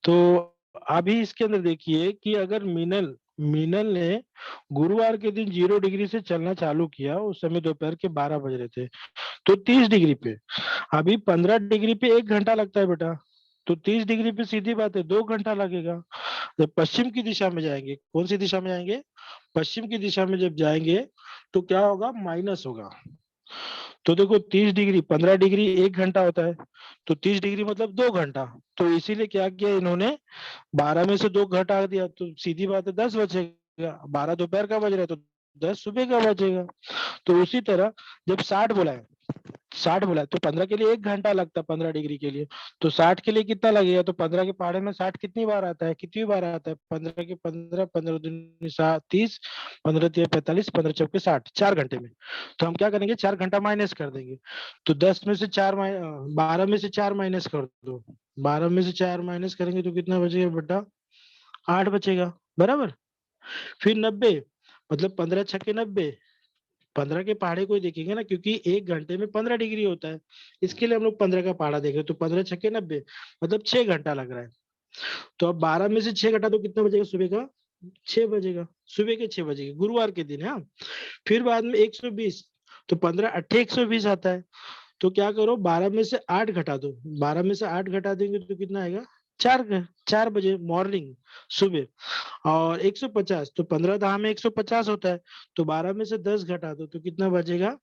तो अभी इसके अंदर देखिए कि अगर मीनल मीनल ने गुरुवार के दिन 0 डिग्री से चलना चालू किया, उस समय दोपहर के 12 बज रहे थे, तो 30 डिग्री पे, अभी 15 डिग्री पे 1 घंटा लगता है बेटा, तो 30 डिग्री पे सीधी बात है 2 घंटा लगेगा। जब पश्चिम की दिशा में जाएंगे, कौन सी दिशा में जाएंगे, पश्चिम की दिशा में जब जाएंगे तो क्या होगा, माइनस होगा। तो देखो 30 डिग्री 15 डिग्री 1 घंटा होता है, तो 30 डिग्री मतलब 2 घंटा। तो इसीलिए क्या किया इन्होंने, 12 में से 2 घटा दिया, तो सीधी बात है 10 बचेगा। 12 दोपहर का बज रहा है तो 10 सुबह का बचेगा। तो उसी तरह जब 60 बोला है, 60 बोला है तो 15 के लिए 1 घंटा लगता है, 15 डिग्री के लिए। तो 60 के लिए कितना लगेगा, तो 15 के पहाड़े में 60 कितनी बार आता है, कितनी बार आता है, 15 के 15, 15 दूनी 30, 15 तिया 45, 15 चौके 60, 4 घंटे में। तो हम क्या करेंगे, 4 घंटा माइनस कर देंगे। तो 10 में से 4 12 में से 4 माइनस कर दो। 12 में से 4 माइनस करेंगे तो कितना बचेगा बेटा, 8 बचेगा, बराबर। फिर 90, मतलब 15 छक्के 90, 15 के पहाड़े को ही देखेंगे ना, क्योंकि 1 घंटे में 15 डिग्री होता है। इसके लिए हम लोग 15 का पहाड़ा देख रहे हैं, तो 15 छक्के 90, मतलब 6 घंटा लग रहा है। तो अब 12 में से 6 घटा तो कितना बजेगा, सुबह का 6 बजेगा, सुबह के 6 बजेगा, गुरुवार के दिन है, हाँ। फिर बाद में 120, तो 15 अट्ठे 120 आता है। तो क्या करो, 12 में से 8 घटा दो। 12 में से 8 घटा देंगे तो कितना आएगा, 4, 4 बजे मॉर्निंग, सुबह। और 150, तो 15 में 150 होता है, तो 12 में से 10 घटा दो तो कितना बचेगा,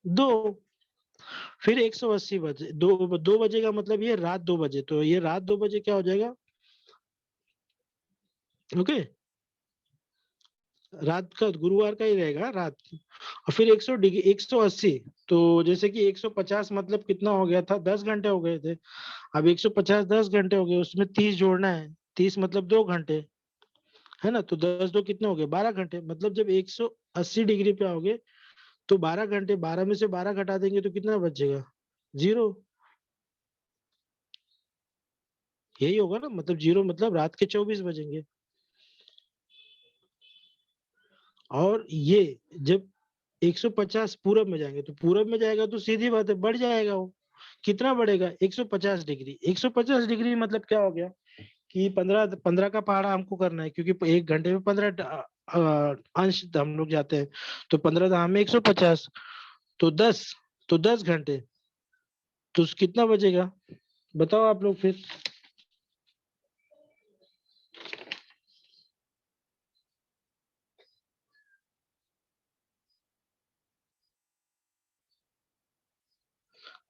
2। फिर 180 बजे, 2 बजेगा, मतलब ये रात 2 बजे, तो ये रात 2 बजे क्या हो जाएगा, ओके। रात का, गुरुवार का ही रहेगा रात। और फिर 100 डिग्री 180, तो जैसे कि 150 मतलब कितना हो गया था, 10 घंटे हो गए थे। अब 150 10 घंटे हो गए, उसमें 30 जोड़ना है, 30 मतलब 2 घंटे, है ना। तो 10 दो कितने हो गए, 12 घंटे। मतलब जब 180 डिग्री पे आओगे तो 12 घंटे, 12 में से 12 घटा देंगे तो कितना बचेगा, 0। यही होगा ना, मतलब 0 मतलब रात के 24 बजेंगे। और ये जब 150 पूरब में जाएंगे, तो पूरब में जाएगा तो सीधी बात है बढ़ जाएगा वो। कितना बढ़ेगा, 150 डिग्री। 150 डिग्री मतलब क्या हो गया कि 15 15 का पहाड़ा हमको करना है, क्योंकि 1 घंटे में 15 अंश हम लोग जाते हैं। तो 15 धाम में 150, तो 10, तो 10 घंटे, तो कितना बचेगा, बताओ आप लोग फिर।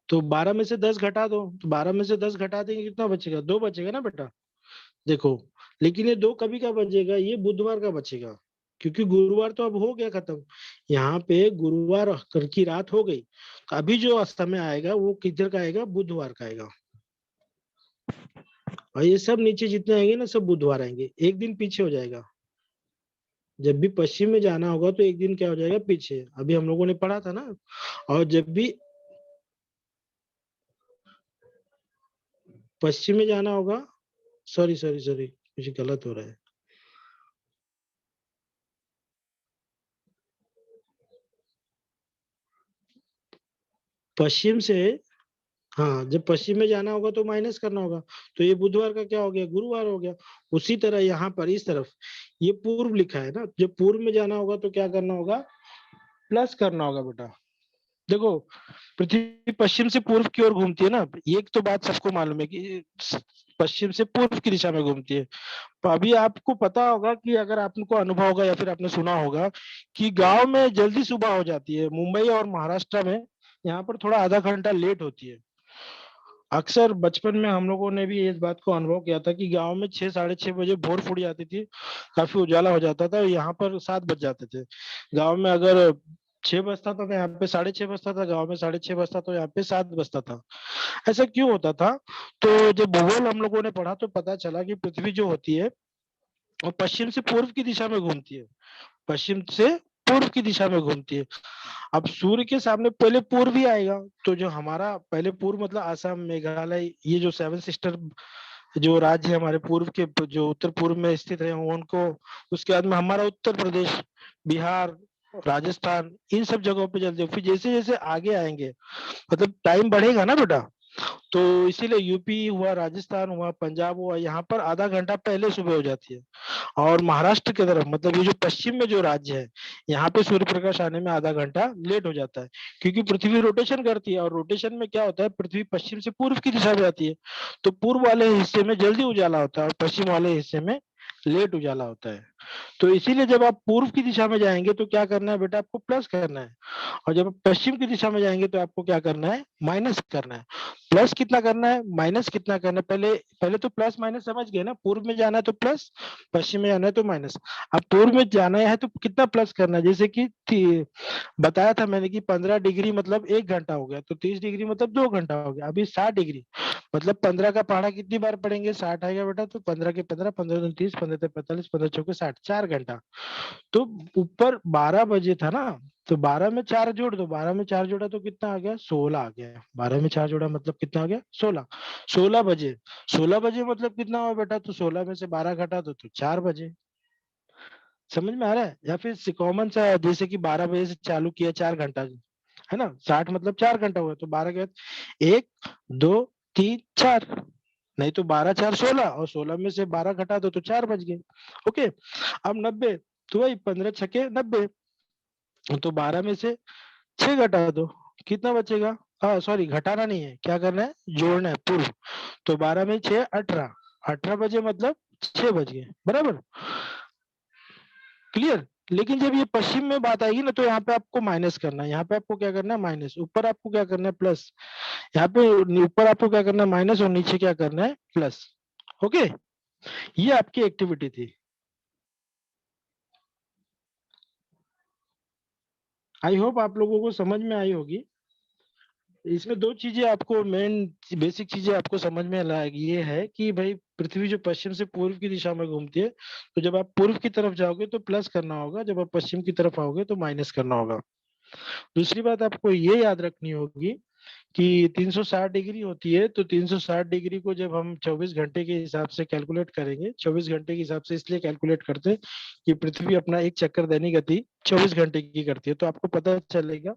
तो 12 में से 10 घटा दो, तो 12 में से 10 घटा देंगे कितना बचेगा? 2 बचेगा ना बेटा, देखो। लेकिन ये 2 कभी का बचेगा? ये बुधवार का बचेगा, क्योंकि गुरुवार तो अब हो गया खत्म। यहाँ पे गुरुवार की रात हो गई, तो अभी जो समय आएगा वो किधर का आएगा? बुधवार का आएगा। और ये सब नीचे जितने आएंगे ना, सब बुधवार आएंगे, एक दिन पीछे हो जाएगा। जब भी पश्चिम में जाना होगा तो एक दिन क्या हो जाएगा? पीछे। अभी हम लोगों ने पढ़ा था ना। और जब भी पश्चिम में जाना होगा, सॉरी सॉरी सॉरी, कुछ गलत हो रहा है। पश्चिम से, हाँ, जब पश्चिम में जाना होगा तो माइनस करना होगा। तो ये बुधवार का क्या हो गया? गुरुवार हो गया। उसी तरह यहाँ पर इस तरफ ये पूर्व लिखा है ना, जब पूर्व में जाना होगा तो क्या करना होगा? प्लस करना होगा बेटा। देखो, पृथ्वी पश्चिम से पूर्व की ओर घूमती है ना, ये तो बात सबको मालूम है कि पश्चिम से पूर्व की दिशा में घूमती है। तो अभी आपको पता होगा कि अगर आपको अनुभव होगा या फिर आपने सुना होगा कि गांव में जल्दी सुबह हो जाती है, मुंबई और महाराष्ट्र में यहाँ पर थोड़ा आधा घंटा लेट होती है। अक्सर बचपन में हम लोगों ने भी इस बात को अनुभव किया था कि गांव में 6 साढ़े 6 बजे भोर फूट जाती थी, काफी उजाला हो जाता था, यहाँ पर 7 बज जाते थे। गांव में अगर 6 बजता था तो यहाँ पे 6:30 बजता था, गांव में 6:30 बजता तो यहाँ पे 7 बजता था। ऐसा क्यों होता था? तो जब भूगोल हम लोगों ने पढ़ा तो पता चला कि पृथ्वी जो होती है वो पश्चिम से पूर्व की दिशा में घूमती है, पश्चिम से पूर्व की दिशा में घूमती है। अब सूर्य के सामने पहले पूर्व ही आएगा, तो जो हमारा पहले पूर्व मतलब आसाम, मेघालय, ये जो 7 सिस्टर जो राज्य है हमारे पूर्व के, जो उत्तर पूर्व में स्थित है उनको, उसके बाद में हमारा उत्तर प्रदेश, बिहार, राजस्थान, इन सब जगहों पे जल्दी, फिर जैसे जैसे आगे आएंगे मतलब टाइम बढ़ेगा ना बेटा, तो इसीलिए यूपी हुआ, राजस्थान हुआ, पंजाब हुआ, यहाँ पर आधा घंटा पहले सुबह हो जाती है। और महाराष्ट्र की तरफ मतलब ये जो पश्चिम में जो राज्य है, यहाँ पे सूर्य प्रकाश आने में आधा घंटा लेट हो जाता है, क्योंकि पृथ्वी रोटेशन करती है, और रोटेशन में क्या होता है, पृथ्वी पश्चिम से पूर्व की दिशा में आती है, तो पूर्व वाले हिस्से में जल्दी उजाला होता है और पश्चिम वाले हिस्से में लेट उजाला होता है। तो इसीलिए जब आप पूर्व की दिशा में जाएंगे तो क्या करना है बेटा? आपको प्लस करना है। और जब आप पश्चिम की दिशा में जाएंगे तो आपको क्या करना है? माइनस करना है। प्लस कितना करना है, माइनस कितना करना है? पहले पहले तो प्लस माइनस समझ गए ना, पूर्व में जाना है तो प्लस, पश्चिम में जाना है तो माइनस। अब पूर्व में जाना है तो कितना प्लस करना है? जैसे कि बताया था मैंने कि 15 डिग्री मतलब 1 घंटा हो गया, तो 30 डिग्री मतलब 2 घंटा हो गया। अभी 60 डिग्री मतलब 15 का पहाड़ा कितनी बार पढ़ेंगे? 60 आएगा बेटा, तो 15 के 15, 15 दूनी 30, 15 से 45, 15 चौके 60, 4 घंटा। तो ऊपर 12 बजे था ना, तो 12 में 4 जोड़ दो, 12 में 4 जोड़ा तो कितना आ गया? 16 आ गया। 12 में 4 जोड़ा मतलब कितना आ गया? 16। 16 बजे, 16 बजे मतलब कितना हुआ बेटा? तो 16 में से 12 घटा दो तो 4 बजे। समझ में आ रहा है? या फिर कॉमन सा, जैसे कि 12 बजे से चालू किया, 4 घंटा है ना, 60 मतलब 4 घंटा हुआ, तो 12 के बाद 1 2 3 4, नहीं तो 12 4 16, और 16 में से 12 घटा दो तो 4 बज गए। ओके। अब 90, तो वही 15 छके 90, तो 12 में से 6 घटा दो, कितना बचेगा? हाँ सॉरी, घटाना नहीं है, क्या करना है? जोड़ना है, पूर्व। तो 12 में 6 18, 18 बजे मतलब 6 बज गए, बराबर, क्लियर। लेकिन जब ये पश्चिम में बात आएगी ना, तो यहाँ पे आपको माइनस करना है, यहाँ पे आपको क्या करना है? माइनस। ऊपर आपको क्या करना है? प्लस। यहाँ पे ऊपर आपको क्या करना है? माइनस, और नीचे क्या करना है? प्लस। ओके, ये आपकी एक्टिविटी थी। आई होप आप लोगों को समझ में आई होगी। इसमें दो चीजें आपको मेन बेसिक चीजें आपको समझ में लाएगी, ये है कि भाई पृथ्वी जो पश्चिम से पूर्व की दिशा में घूमती है, तो जब आप पूर्व की तरफ जाओगे तो प्लस करना होगा, जब आप पश्चिम की तरफ आओगे तो माइनस करना होगा। दूसरी बात आपको ये याद रखनी होगी कि 360 डिग्री होती है, तो 360 डिग्री को जब हम 24 घंटे के हिसाब से कैलकुलेट करेंगे, 24 घंटे के हिसाब से इसलिए कैलकुलेट करते हैं कि पृथ्वी अपना एक चक्कर दैनिक गति 24 घंटे की करती है, तो आपको पता चलेगा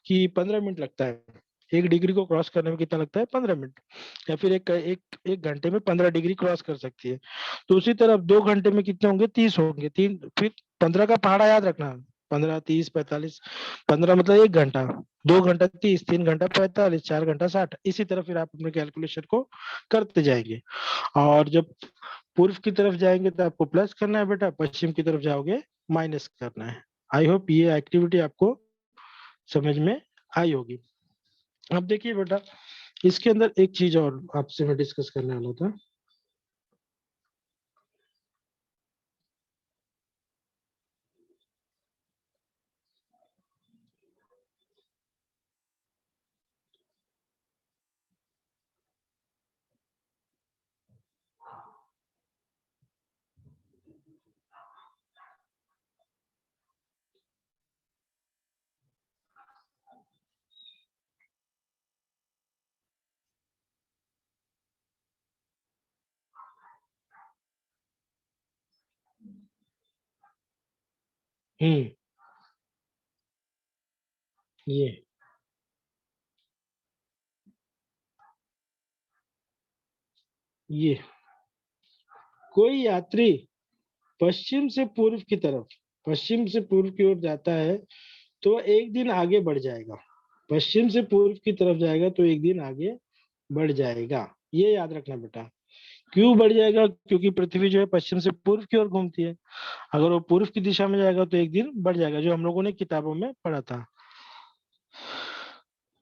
कि 15 मिनट लगता है। 1 डिग्री को क्रॉस करने में कितना लगता है? 15 मिनट। या फिर एक घंटे में 15 डिग्री क्रॉस कर सकती है। तो उसी तरह 2 घंटे में कितने होंगे? 30 होंगे। तीन फिर 15 का पहाड़ा याद रखना, 15 30 45, 15 मतलब 1 घंटा, 2 घंटा 30, 3 घंटा 45, 4 घंटा 60, इसी तरह फिर आप अपने कैलकुलेशन को करते जाएंगे। और जब पूर्व की तरफ जाएंगे तो आपको प्लस करना है बेटा, पश्चिम की तरफ जाओगे माइनस करना है। आई होप ये एक्टिविटी आपको समझ में आई होगी। अब देखिए बेटा, इसके अंदर एक चीज और आपसे मैं डिस्कस करने वाला था। हम्म। ये ये कोई यात्री पश्चिम से पूर्व की तरफ, पश्चिम से पूर्व की ओर जाता है तो एक दिन आगे बढ़ जाएगा। पश्चिम से पूर्व की तरफ जाएगा तो एक दिन आगे बढ़ जाएगा। ये याद रखना बेटा। क्यों बढ़ जाएगा? क्योंकि पृथ्वी जो है पश्चिम से पूर्व की ओर घूमती है। अगर वो पूर्व की दिशा में जाएगा तो एक दिन बढ़ जाएगा, जो हम लोगों ने किताबों में पढ़ा था।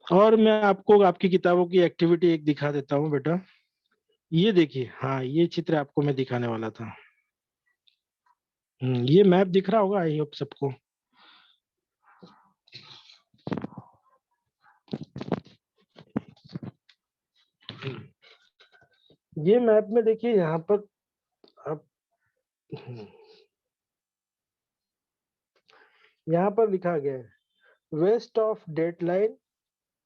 और मैं आपको आपकी किताबों की एक्टिविटी एक दिखा देता हूँ बेटा। ये देखिए, हाँ, ये चित्र आपको मैं दिखाने वाला था। ये मैप दिख रहा होगा, आई होप सबको। ये मैप में देखिए, यहाँ पर आप, यहाँ पर लिखा गया है west of date line,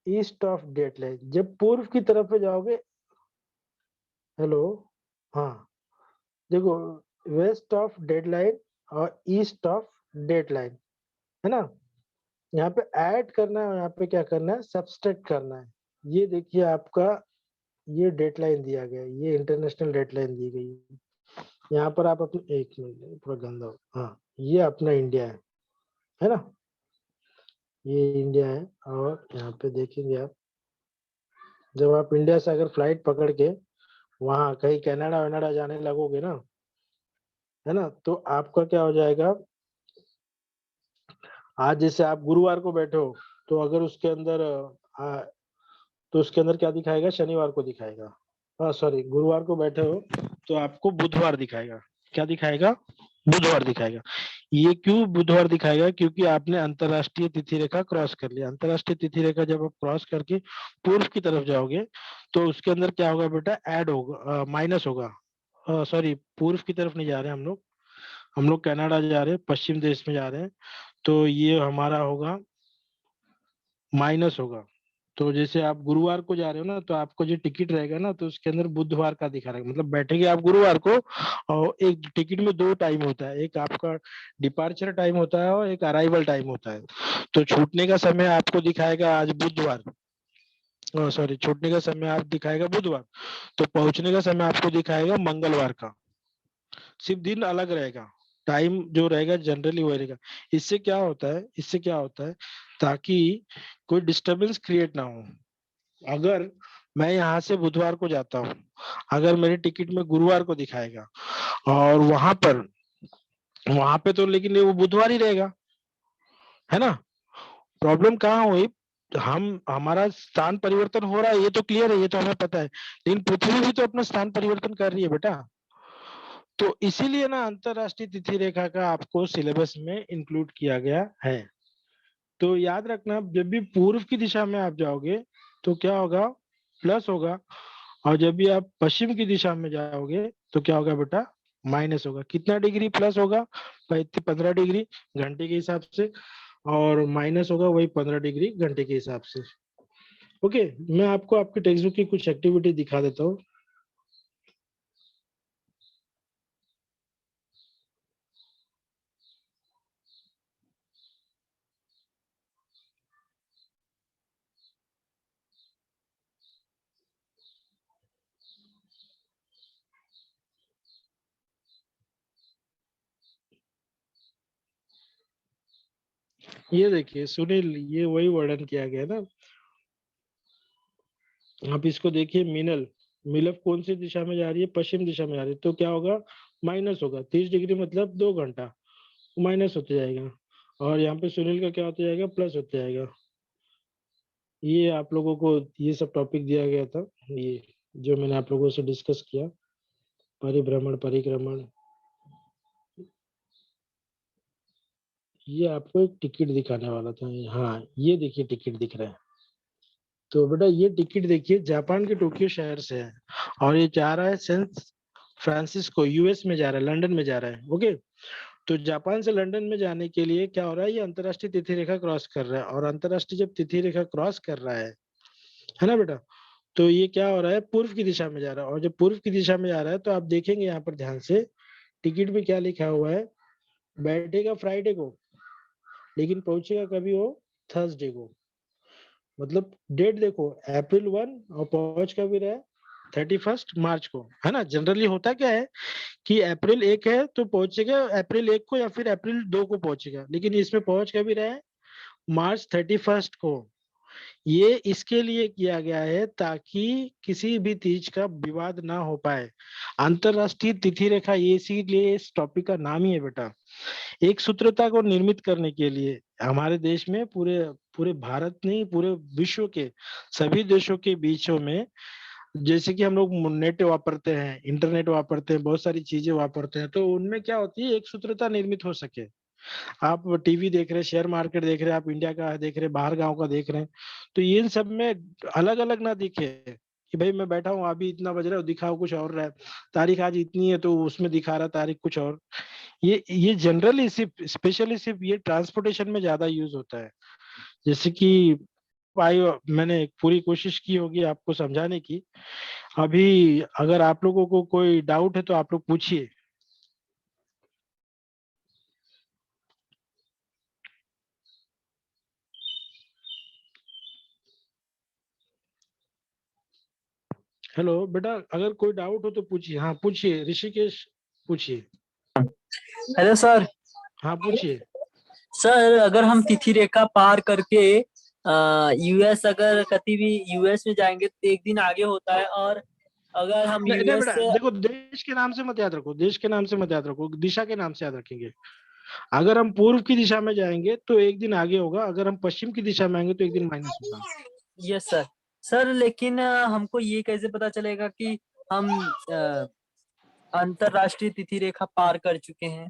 east of date line. जब पूर्व की तरफ में जाओगे, हेलो, हाँ, देखो, वेस्ट ऑफ डेट लाइन और ईस्ट ऑफ डेट लाइन, है ना। यहाँ पे ऐड करना है और यहाँ पे क्या करना है, सब्सट्रैक्ट करना है। ये देखिए आपका, ये डेडलाइन दिया गया है, ये इंटरनेशनल डेडलाइन दी गई है। यहाँ पर आप अपने, एक मिनट, पूरा गंदा हाँ, ये अपना इंडिया है ना, ये इंडिया है। और यहाँ पे देखेंगे आप, जब आप इंडिया से अगर फ्लाइट पकड़ के वहां कहीं कनाडा वनाडा जाने लगोगे ना, है ना, तो आपका क्या हो जाएगा, आज जैसे आप गुरुवार को बैठे हो, तो अगर उसके अंदर तो उसके अंदर क्या दिखाएगा, शनिवार को दिखाएगा। हाँ सॉरी, गुरुवार को बैठे हो तो आपको बुधवार दिखाएगा। क्या दिखाएगा? बुधवार दिखाएगा। ये क्यों बुधवार दिखाएगा? क्योंकि आपने अंतरराष्ट्रीय तिथि रेखा क्रॉस कर लिया। अंतरराष्ट्रीय तिथि रेखा जब आप क्रॉस करके पूर्व की तरफ जाओगे तो उसके अंदर क्या होगा बेटा, ऐड होगा, माइनस होगा। सॉरी, पूर्व की तरफ नहीं जा रहे हम लोग कनाडा जा रहे हैं, पश्चिम देश में जा रहे हैं। तो ये हमारा होगा, माइनस होगा। तो जैसे आप गुरुवार को जा रहे हो ना, तो आपको जो टिकट रहेगा ना, तो उसके अंदर बुधवार का दिखा रहेगा, मतलब बैठेंगे आप गुरुवार को। और एक टिकट में दो टाइम होता है, एक आपका डिपार्चर टाइम होता है और एक अराइवल टाइम होता है। तो छूटने का समय आपको दिखाएगा आज बुधवार, सॉरी, छूटने का समय आप दिखाएगा बुधवार, तो पहुंचने का समय आपको दिखाएगा मंगलवार का। सिर्फ दिन अलग रहेगा, टाइम जो रहेगा जनरली वही रहेगा। इससे क्या होता है, इससे क्या होता है, ताकि कोई डिस्टरबेंस क्रिएट ना हो। अगर मैं यहाँ से बुधवार को जाता हूँ, अगर मेरे टिकट में गुरुवार को दिखाएगा और वहां पे तो लेकिन वो बुधवार ही रहेगा, है ना। प्रॉब्लम कहाँ हुई, हम हमारा स्थान परिवर्तन हो रहा है, ये तो क्लियर है, ये तो हमें पता है, लेकिन पृथ्वी भी तो अपना स्थान परिवर्तन कर रही है बेटा। तो इसीलिए ना अंतरराष्ट्रीय तिथि रेखा का आपको सिलेबस में इंक्लूड किया गया है। तो याद रखना, जब भी पूर्व की दिशा में आप जाओगे तो क्या होगा, प्लस होगा। और जब भी आप पश्चिम की दिशा में जाओगे तो क्या होगा बेटा, माइनस होगा। कितना डिग्री प्लस होगा? 15 डिग्री घंटे के हिसाब से, और माइनस होगा वही 15 डिग्री घंटे के हिसाब से। ओके, मैं आपको आपके टेक्स्ट बुक की कुछ एक्टिविटी दिखा देता हूँ। ये देखिए सुनील, ये वही वर्णन किया गया ना। आप इसको देखिए, मीनल, मिलफ कौन सी दिशा में जा रही है, पश्चिम दिशा में जा रही है, तो क्या होगा, माइनस होगा। 30 डिग्री मतलब 2 घंटा, माइनस होते जाएगा। और यहाँ पे सुनील का क्या होता जाएगा, प्लस होते जाएगा। ये आप लोगों को ये सब टॉपिक दिया गया था, ये जो मैंने आप लोगों से डिस्कस किया, परिभ्रमण, परिक्रमण। ये आपको एक टिकट दिखाने वाला था। हाँ, ये देखिए टिकट दिख रहा है। तो बेटा ये टिकट देखिए, जापान के टोक्यो शहर से है और ये जा रहा है सैन फ्रांसिस्को, यूएस में जा रहा है, लंदन में जा रहा है। ओके, तो जापान से लंदन में जाने के लिए क्या हो रहा है, ये अंतरराष्ट्रीय तिथि रेखा क्रॉस कर रहा है, और अंतरराष्ट्रीय जब तिथि रेखा क्रॉस कर रहा है ना बेटा, तो ये क्या हो रहा है, पूर्व की दिशा में जा रहा है। और जब पूर्व की दिशा में जा रहा है तो आप देखेंगे यहाँ पर ध्यान से, टिकट में क्या लिखा हुआ है, बैठेगा फ्राइडे को लेकिन पहुंचेगा कभी वो थर्सडे को। मतलब डेट देखो, अप्रैल 1 और पहुंच कभी रहा है 31 मार्च को, है ना। जनरली होता क्या है कि अप्रैल 1 है तो पहुंचेगा अप्रैल 1 को या फिर अप्रैल 2 को पहुंचेगा, लेकिन इसमें पहुंच कभी रहा है मार्च 31 को। ये इसके लिए किया गया है ताकि किसी भी तीज का विवाद ना हो पाए। अंतरराष्ट्रीय तिथि रेखा, ये इसीलिए इस टॉपिक का नाम ही है बेटा। एक सूत्रता को निर्मित करने के लिए हमारे देश में, पूरे पूरे भारत नहीं, पूरे विश्व के सभी देशों के बीचों में, जैसे कि हम लोग नेट वापरते हैं, इंटरनेट वापरते हैं, बहुत सारी चीजें वापरते हैं, तो उनमें क्या होती है, एक सूत्रता निर्मित हो सके। आप टीवी देख रहे हैं, शेयर मार्केट देख रहे हैं, आप इंडिया का देख रहे हैं, बाहर गांव का देख रहे हैं, तो इन सब में अलग अलग ना दिखे कि भाई मैं बैठा हूँ अभी इतना बज रहा है, दिखाओ कुछ और रहा है, तारीख आज इतनी है तो उसमें दिखा रहा तारीख कुछ और। ये जनरली सिर्फ स्पेशली सिर्फ ये ट्रांसपोर्टेशन में ज्यादा यूज होता है। जैसे कि भाई मैंने पूरी कोशिश की होगी आपको समझाने की। अभी अगर आप लोगों को कोई डाउट है तो आप लोग पूछिए। हेलो बेटा, अगर कोई डाउट हो तो पूछिए। हाँ पूछिए ऋषिकेश, पूछिए। Hello sir. हाँ पूछिए। सर अगर हम तिथि रेखा पार करके यूएस, अगर कभी भी यूएस में जाएंगे तो एक दिन आगे होता है, और अगर हम नहीं नहीं यूएस बेटा से। देखो, देश के नाम से मत याद रखो, देश के नाम से मत याद रखो, दिशा के नाम से याद रखेंगे। अगर हम पूर्व की दिशा में जाएंगे तो एक दिन आगे होगा, अगर हम पश्चिम की दिशा में आएंगे तो एक दिन माइनस होगा। Yes sir. सर लेकिन हमको ये कैसे पता चलेगा कि हम अंतरराष्ट्रीय तिथि रेखा पार कर चुके हैं?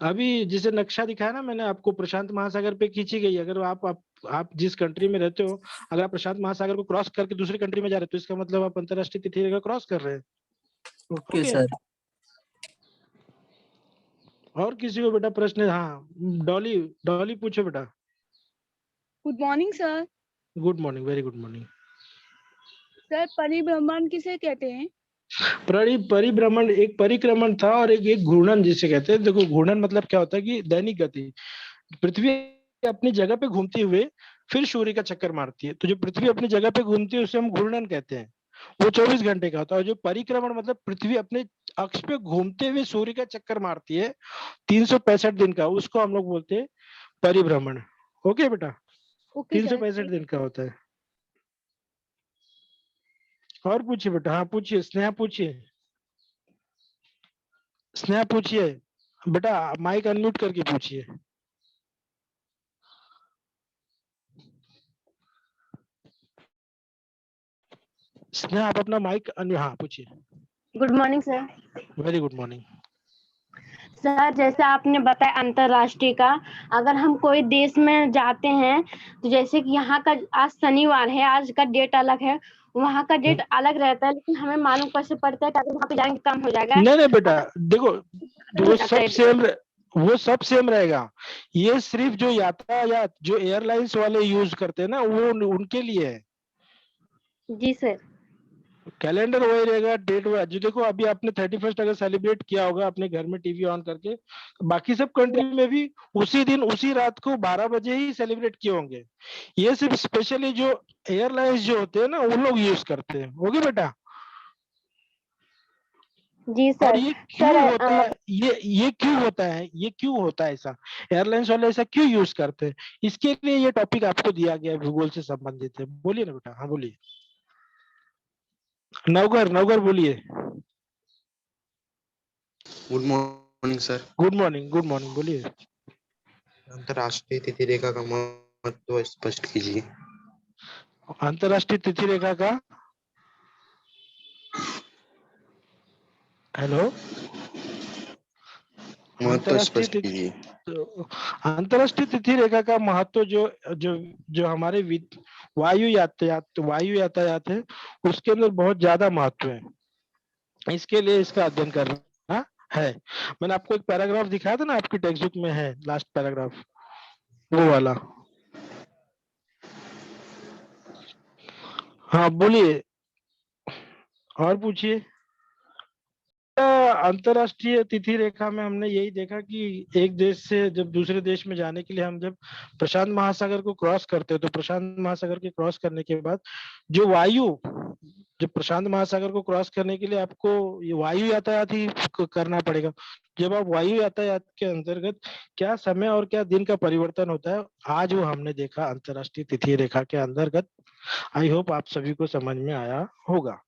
अभी जिसे नक्शा दिखाया ना मैंने आपको, प्रशांत महासागर पे खींची गई। अगर आप जिस कंट्री में रहते हो, अगर आप प्रशांत महासागर को क्रॉस करके दूसरी कंट्री में जा रहे हो तो इसका मतलब आप अंतरराष्ट्रीय तिथि रेखा क्रॉस कर रहे हैं। Okay okay. सर। और किसी को बेटा प्रश्न है? हाँ डॉली, डॉली पूछो बेटा। Good morning sir. Good morning, very good morning. Sir परिभ्रमण किसे कहते हैं? परिभ्रमण एक परिक्रमण था, और एक घूर्णन जिसे कहते हैं। देखो घूर्णन मतलब क्या होता है कि दैनिक गति, पृथ्वी अपनी जगह पे घूमते हुए फिर सूर्य का चक्कर मारती है, तो जो पृथ्वी अपनी जगह पे घूमती है उसे हम घूर्णन कहते हैं। वो 24 घंटे का होता है। और जो परिक्रमण मतलब पृथ्वी अपने अक्ष पे घूमते हुए सूर्य का चक्कर मारती है 365 दिन का, उसको हम लोग बोलते हैं परिभ्रमण। ओके बेटा, ओके तीन सौ सर। पैंसठ दिन का होता है। और पूछिए बेटा। हाँ पूछिए, स्नेहा पूछिए, स्नेहा पूछिए बेटा, माइक अनम्यूट करके पूछिए। स्नेहा आप अपना माइक हाँ पूछिए। Good morning sir. Very good morning. Sir जैसे आपने बताया अंतरराष्ट्रीय का, अगर हम कोई देश में जाते हैं तो जैसे कि यहाँ का आज शनिवार है, आज का डेट अलग है, वहाँ का डेट अलग रहता है, लेकिन हमें मालूम कैसे पड़ता है कि अगर वहाँ पे जाएंगे कम हो जाएगा? नहीं नहीं बेटा अगर देखो, अलग हो वो जाता सब है। सेम, वो सब सेम रहेगा। ये सिर्फ जो यातायात जो एयरलाइंस वाले यूज करते हैं ना, वो उनके लिए है। जी सर। कैलेंडर वही रहेगा, डेट वही। जो देखो अभी आपने 31 अगर सेलिब्रेट किया होगा अपने घर में टीवी ऑन करके, तो बाकी सब कंट्री में भी उसी दिन उसी रात को 12 बजे ही सेलिब्रेट किए होंगे। ये सिर्फ स्पेशली जो एयरलाइंस जो होते हैं ना, वो लोग यूज करते हैं। ओके बेटा। जी और सर। ये सर क्यों होता है, ये क्यों होता है, ये क्यों होता है ऐसा, एयरलाइंस वाले ऐसा क्यों यूज करते हैं, इसके लिए ये टॉपिक आपको दिया गया है, भूगोल से संबंधित है। बोलिए ना बेटा। हाँ बोलिए। नवगर, नवगर बोलिए। Good morning sir. Good morning, good morning, बोलिए। अंतर्राष्ट्रीय तिथि रेखा का महत्व स्पष्ट कीजिए। अंतरराष्ट्रीय तिथि रेखा का हेलो महत्व स्पष्ट कीजिए। अंतरराष्ट्रीय तिथि रेखा का महत्व जो जो जो हमारे वायु यातायात है उसके अंदर बहुत ज्यादा महत्व है। इसके लिए इसका अध्ययन करना है। मैंने आपको एक पैराग्राफ दिखाया था ना, आपकी टेक्स्ट बुक में है लास्ट पैराग्राफ, वो वाला। हाँ बोलिए और पूछिए। अंतरराष्ट्रीय तिथि रेखा में हमने यही देखा कि एक देश से जब दूसरे देश में जाने के लिए हम जब प्रशांत महासागर को क्रॉस करते हैं तो प्रशांत महासागर के क्रॉस करने के बाद जो जब प्रशांत महासागर को क्रॉस करने के लिए आपको ये वायु यातायात ही करना पड़ेगा। जब आप वायु यातायात के अंतर्गत क्या समय और क्या दिन का परिवर्तन होता है, आज वो हमने देखा अंतरराष्ट्रीय तिथि रेखा के अंतर्गत। आई होप आप सभी को समझ में आया होगा।